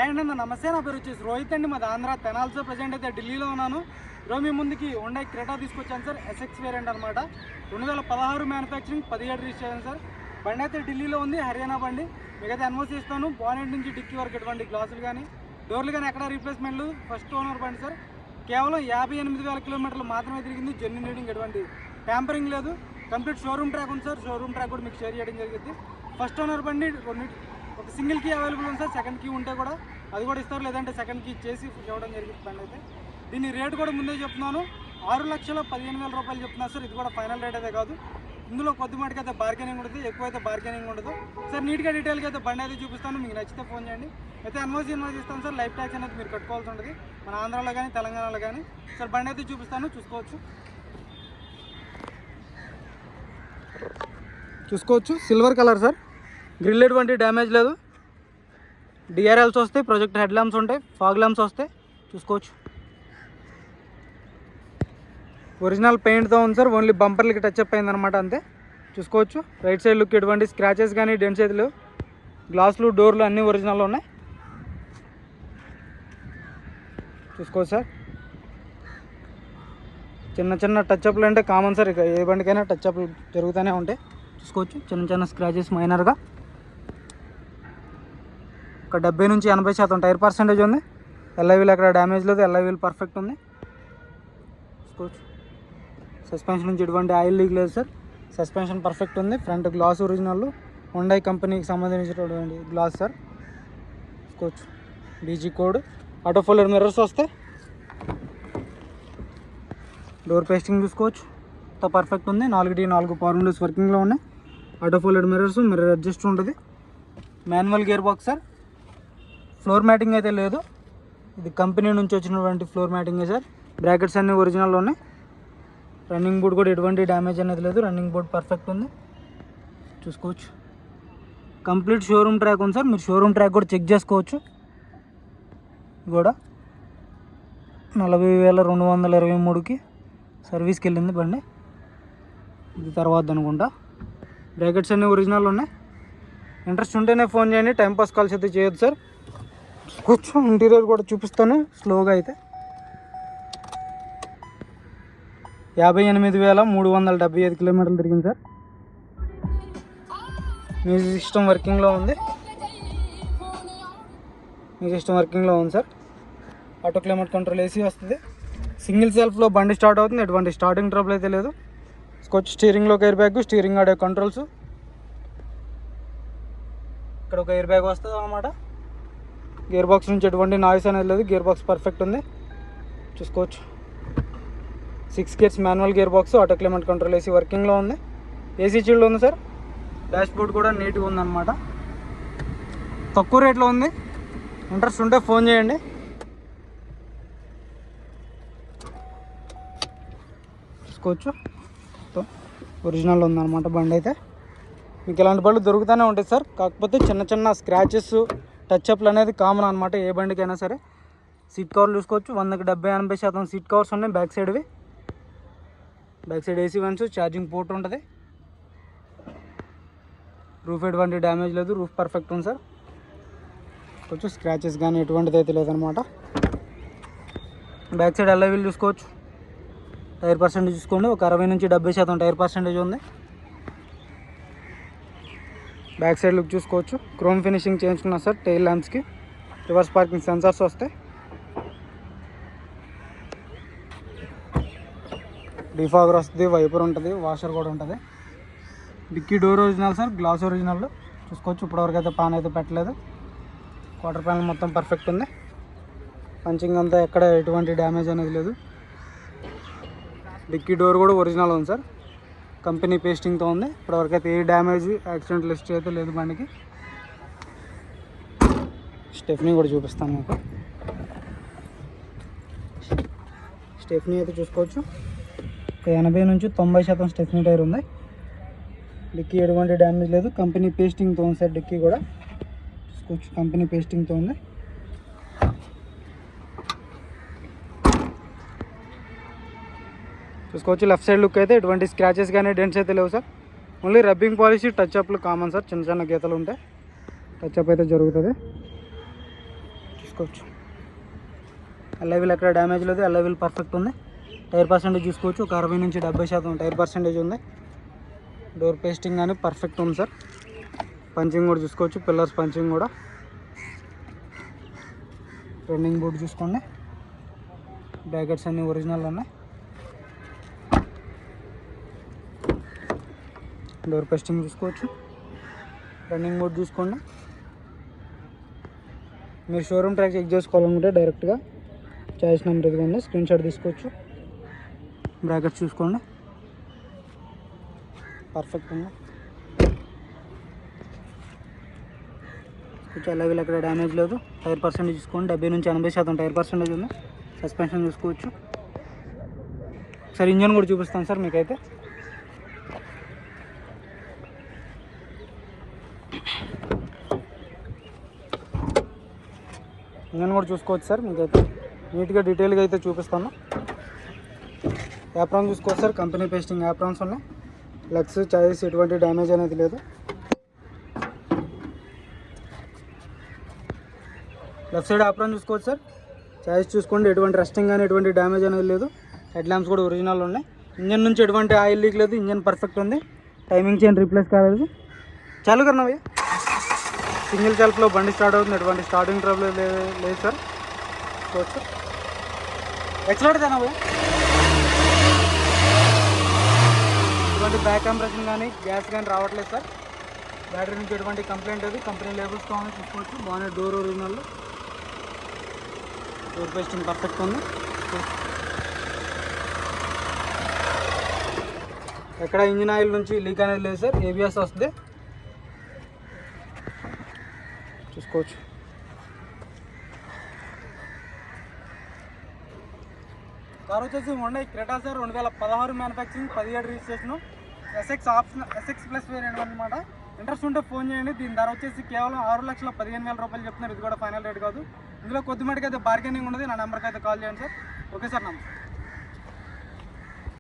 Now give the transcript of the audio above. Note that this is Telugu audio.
హాయ్ అండి, నమస్తే. నా పేరు వచ్చేసి రోహిత్ అండి. మాది ఆంధ్ర తెనాలిలో ప్రజెంట్ అయితే ఢిల్లీలో ఉన్నాను. ఈరోజు మీ ముందుకి హుండై క్రెటా తీసుకొచ్చాను సార్. ఎస్ఎక్స్ వేరియంట్ అనమాట. 2016 మ్యానుఫ్యాక్చరింగ్, 17 రిజిస్ట్రేషన్ సార్. బండి అయితే ఢిల్లీలో ఉంది, హర్యానా బండి. మీకైతే ఎన్ఓసి ఇస్తాను. బానెట్ నుంచి డిక్కీ వరకు ఎటువంటి గ్లాసులు కానీ డోర్లు కానీ ఎక్కడ రీప్లేస్మెంట్లు. ఫస్ట్ ఓనర్ బండి సార్. కేవలం 58,000 కిలోమీటర్లు మాత్రమే తిరిగింది. జెన్యున్ రీడింగ్, ఎటువంటి ట్యాంపరింగ్ లేదు. కంప్లీట్ షోరూమ్ ట్రాక్ ఉంది సార్. షోరూమ్ ట్రాక్ కూడా మీకు షేర్ చేయడం జరిగింది. ఫస్ట్ ఓనర్ బండి. ఒక సింగిల్ కీ అవైలబుల్ ఉంది సార్. సెకండ్ కీ ఉంటే కూడా అది కూడా ఇస్తారు, లేదంటే సెకండ్ కీ చేసి ఇవ్వడం జరిగింది బండి అయితే. దీని రేటు కూడా ముందే చెప్తున్నాను, 6,15,000 రూపాయలు చెప్తున్నారు సార్. ఇది కూడా ఫైనల్ రేట్ అయితే కాదు. ఇందులో కొద్ది మటుకు అయితే బార్గెనింగ్ ఉంటుంది, ఎక్కువ అయితే బార్గెనింగ్ ఉండదు సార్. నీట్గా డీటెయిల్గా అయితే బండి అయితే చూపిస్తాను. మీకు నచ్చితే ఫోన్ చేయండి. అయితే ఇన్వాయిస్ ఇస్తాను సార్. లైఫ్ ట్యాక్స్ అనేది మీరు కట్టుకోవాల్సి ఉంటుంది, మన ఆంధ్రాలో కానీ తెలంగాణలో కానీ. సార్ బండి అయితే చూపిస్తాను, చూసుకోవచ్చు. Silver colour sir. గ్రిల్ ఎటువంటి డ్యామేజ్ లేదు. డిఆర్ఎల్స్ వస్తాయి, ప్రొజెక్ట్ హెడ్ ల్యాంప్స్ ఉంటాయి, ఫాగ్ ల్యాంప్స్ వస్తాయి. చూసుకోవచ్చు. ఒరిజినల్ పెయింట్తో ఉంది సార్. ఓన్లీ బంపర్లకి టచ్అప్ అయిందనమాట, అంతే. చూసుకోవచ్చు. రైట్ సైడ్ లుక్ ఎటువంటి స్క్రాచెస్ కానీ డెంట్స్ అయితే లేవు. గ్లాసులు, డోర్లు అన్నీ ఒరిజినల్లో ఉన్నాయి. చూసుకోవచ్చు సార్. చిన్న చిన్న టచ్అప్లు అంటే కామన్ సార్. ఇక ఏ బండికైనా టచ్అప్లు జరుగుతూనే ఉంటాయి. చూసుకోవచ్చు. చిన్న చిన్న స్క్రాచెస్ మైనర్గా. ఒక 70 నుంచి 80% టైర్ పర్సెంటేజ్ ఉంది. ఎల్ఐవీలు ఎక్కడ డ్యామేజ్ లేదు. ఎల్ఐవీలు పర్ఫెక్ట్ ఉంది. చూసుకోవచ్చు. సస్పెన్షన్ నుంచి ఎటువంటి ఆయిల్ లీక్ లేదు సార్. సస్పెన్షన్ పర్ఫెక్ట్ ఉంది. ఫ్రంట్ గ్లాస్ ఒరిజినల్ హుండై కంపెనీకి సంబంధించినటువంటి గ్లాస్ సార్. చూసుకోవచ్చు. DG code. Auto folder mirrors వస్తాయి. డోర్ పేస్టింగ్ చూసుకోవచ్చు. అంతా పర్ఫెక్ట్ ఉంది. 4D 4 పవర్ విండోస్ వర్కింగ్లో ఉన్నాయి. Auto folder mirrors, mirror adjust ఉంటుంది. Manual gear box sir. Floor matting అయితే లేదు. ఇది కంపెనీ నుంచి వచ్చినటువంటి ఫ్లోర్ మ్యాటింగే సార్. బ్రాకెట్స్ అన్నీ ఒరిజినల్లో ఉన్నాయి. రన్నింగ్ బోర్డ్ కూడా ఎటువంటి డ్యామేజ్ అనేది లేదు. రన్నింగ్ బోర్డ్ పర్ఫెక్ట్ ఉంది. చూసుకోవచ్చు. కంప్లీట్ షోరూమ్ ట్రాక్ ఉంది సార్. మీరు షోరూమ్ ట్రాక్ కూడా చెక్ చేసుకోవచ్చు. కూడా 40,223కి సర్వీస్కి వెళ్ళింది బండి. ఇది తర్వాత అనుకుంటా. బ్రాకెట్స్ అన్నీ ఒరిజినల్ ఉన్నాయి. ఇంట్రెస్ట్ ఉంటేనే ఫోన్ చేయండి. టైంపాస్ కాల్స్ అయితే చేయొద్దు సార్. కొంచెం ఇంటీరియర్ కూడా చూపిస్తాను స్లోగా. అయితే 58,375 కిలోమీటర్లు తిరిగింది సార్. మ్యూజిక్ సిస్టమ్ వర్కింగ్లో ఉంది. Sir. Auto climate control AC వస్తుంది. సింగిల్ సెల్ఫ్లో బండి స్టార్ట్ అవుతుంది. ఎటువంటి స్టార్టింగ్ ట్రబుల్ అయితే లేదు. స్కోచ్ స్టీరింగ్లో ఒక ఎయిర్ బ్యాగ్, స్టీరింగ్ ఆడే కంట్రోల్స్. ఇక్కడ ఒక ఎయిర్ బ్యాగ్ వస్తుంది అన్నమాట. గేర్ బాక్స్ నుంచి ఎటువంటి నాయిస్ అనేది లేదు. గేర్ బాక్స్ పర్ఫెక్ట్ ఉంది. చూసుకోవచ్చు. 6 gears manual gear box. Auto climate control AC వర్కింగ్లో ఉంది. ఏసీ చిల్డ్ ఉంది సార్. డాష్ బోర్డ్ కూడా నీట్గా ఉందన్నమాట. తక్కువ రేట్లో ఉంది. ఇంట్రెస్ట్ ఉంటే ఫోన్ చేయండి. చూసుకోవచ్చు. ఒరిజినల్ ఉందన్నమాట బండి అయితే. మీకు ఇలాంటి బళ్ళు దొరుకుతూనే ఉంటాయి సార్. కాకపోతే చిన్న చిన్న స్క్రాచెస్, టచ్అప్లు అనేది కామన్ అనమాట ఏ బండికైనా సరే. సీట్ కవర్లు చూసుకోవచ్చు. 100కి 70-80% సీట్ కవర్స్ ఉన్నాయి బ్యాక్ సైడ్వి. Back side AC vents, charging port ఉంటుంది. రూఫ్ ఎటువంటి డ్యామేజ్ లేదు. రూఫ్ పర్ఫెక్ట్ ఉంది సార్. కొంచెం స్క్రాచెస్ కానీ ఎటువంటిది అయితే లేదనమాట. బ్యాక్ సైడ్ ఎల్ఐ వీల్ చూసుకోవచ్చు. టైర్ పర్సెంటేజ్ చూసుకోండి. ఒక 60 నుంచి 70% టైర్ పర్సెంటేజ్ ఉంది. బ్యాక్ సైడ్ లుక్ చూసుకోవచ్చు. క్రోమ్ ఫినిషింగ్ చేయించుకున్నా సార్. టైల్ ల్యాంప్స్కి రివర్స్ పార్కింగ్ సెన్సార్స్ వస్తాయి. డిఫాగర్ వస్తుంది, వైపర్ ఉంటుంది, వాషర్ కూడా ఉంటుంది. Dicky door original sir. Glass original చూసుకోవచ్చు. ఇప్పటివరకు అయితే పాన్ అయితే పెట్టలేదు. క్వార్టర్ ప్యానల్ మొత్తం పర్ఫెక్ట్ ఉంది. పంచింగ్ అంతా ఎక్కడ ఎటువంటి డ్యామేజ్ అనేది లేదు. డిక్కీ డోర్ కూడా ఒరిజినల్ ఉంది సార్. కంపెనీ పేస్టింగ్తో ఉంది. ఇప్పటివరకు అయితే ఏ డ్యామేజ్, యాక్సిడెంట్ లిస్ట్ అయితే లేదు బండికి. స్టెఫ్నీ కూడా చూపిస్తాను మీకు. స్టెఫ్నీ అయితే చూసుకోవచ్చు. 80 నుంచి 90% స్టెఫ్నీ టైర్ ఉంది. డిక్కీ ఎటువంటి డ్యామేజ్ లేదు. కంపెనీ పేస్టింగ్తో ఉంది సార్. డిక్కీ కూడా చూసుకోవచ్చు. కంపెనీ పేస్టింగ్తో ఉంది. చూసుకోవచ్చు. లెఫ్ట్ సైడ్ లుక్ అయితే ఎటువంటి స్క్రాచెస్ కానీ డెంట్స్ అయితే లేవు సార్. ఓన్లీ రబ్బింగ్ పాలిష్, టచ్అప్లు కామన్ సార్. చిన్న చిన్న గీతలు ఉంటాయి. టచ్అప్ అయితే జరుగుతుంది. చూసుకోవచ్చు. అలైవిల్ ఎక్కడ డ్యామేజ్ లేదు, అలైవిల్ పర్ఫెక్ట్ ఉంది. టైర్ పర్సెంటేజ్ చూసుకోవచ్చు, ఒక 60 నుంచి 70% టైర్ పర్సెంటేజ్ ఉంది. డోర్ పేస్టింగ్ కానీ పర్ఫెక్ట్ ఉంది సార్. పంచింగ్ కూడా చూసుకోవచ్చు, పిల్లర్స్ పంచింగ్ కూడా. రన్నింగ్ బోర్డు చూసుకోండి, బ్రాకెట్స్ అన్నీ ఒరిజినల్ ఉన్నాయి. డోర్ పేస్టింగ్ చూసుకోవచ్చు, రన్నింగ్ బోర్డు చూసుకోండి. మీరు షోరూమ్ ట్రాక్ చెక్ చేసుకోవాలనుకుంటే డైరెక్ట్గా చాయిస్ నెంబర్ ఇదిగోండి, స్క్రీన్ షాట్ తీసుకోవచ్చు. బ్రాకెట్స్ చూసుకోండి, పర్ఫెక్ట్ ఉంది. అలైవిల్ ఎక్కడ డ్యామేజ్ లేదు. టైర్ పర్సెంటేజ్ చూసుకోండి, 70 నుంచి 80% టైర్ పర్సెంటేజ్ ఉంది. సస్పెన్షన్ చూసుకోవచ్చు. సార్ ఇంజన్ కూడా చూపిస్తాను సార్ మీకైతే. ఇంజన్ కూడా చూసుకోవచ్చు సార్ మీకైతే, నీట్గా డీటెయిల్గా అయితే చూపిస్తాను. యాప్రాన్ చూసుకోవచ్చు సార్, కంపెనీ పేస్టింగ్ యాప్రాన్స్ ఉన్నాయి. లెగ్స్ చాయిస్ ఎటువంటి డ్యామేజ్ అనేది లేదు. లెఫ్ట్ సైడ్ యాప్రాన్ చూసుకోవచ్చు సార్, చాయిస్ చూసుకోండి, ఎటువంటి రస్టింగ్ కానీ ఎటువంటి డ్యామేజ్ అనేది లేదు. హెడ్ ల్యాంప్స్ కూడా ఒరిజినల్ ఉన్నాయి. ఇంజన్ నుంచి ఎటువంటి ఆయిల్ లీక్ లేదు, ఇంజన్ పర్ఫెక్ట్ ఉంది. టైమింగ్ చైన్ రీప్లేస్ కాలేదు. చాలు కన్నా సింగిల్ సెల్ఫ్లో బండి స్టార్ట్ అవుతుంది, ఎటువంటి స్టార్టింగ్ ట్రబుల్ లేదు సార్. చూసుకోవచ్చు. ఎక్సలెంట్ కదా ఎటువంటి బ్యాక్ కంప్రెషన్ కానీ గ్యాస్ కానీ రావట్లేదు సార్. బ్యాటరీ నుంచి ఎటువంటి కంప్లైంట్ లేదు. కంపెనీ లేబుల్స్తో ఉంది చూసుకోవచ్చు. బాగానే door original, door pasting perfect ఉంది. ఎక్కడ ఇంజిన్ ఆయిల్ నుంచి లీక్ అనేది లేదు సార్. ఏబిఎస్ వస్తుంది చూసుకోవచ్చు. కార్ వచ్చేసి Hyundai Creta sir, 2016 manufacturing, 17 registration, SX option, SX plus variant అనమాట. ఇంట్రెస్ట్ ఉంటే ఫోన్ చేయండి. దీని ధర వచ్చేసి కేవలం 6,15,000 రూపాయలు చెప్తున్నారు. ఇది కూడా ఫైనల్ రేట్ కాదు. ఇందులో కొద్దిమేటికి అయితే బార్గెనింగ్ ఉన్నది. నా నెంబర్కి అయితే కాల్ చేయండి సార్. ఓకే సార్, నమస్తే.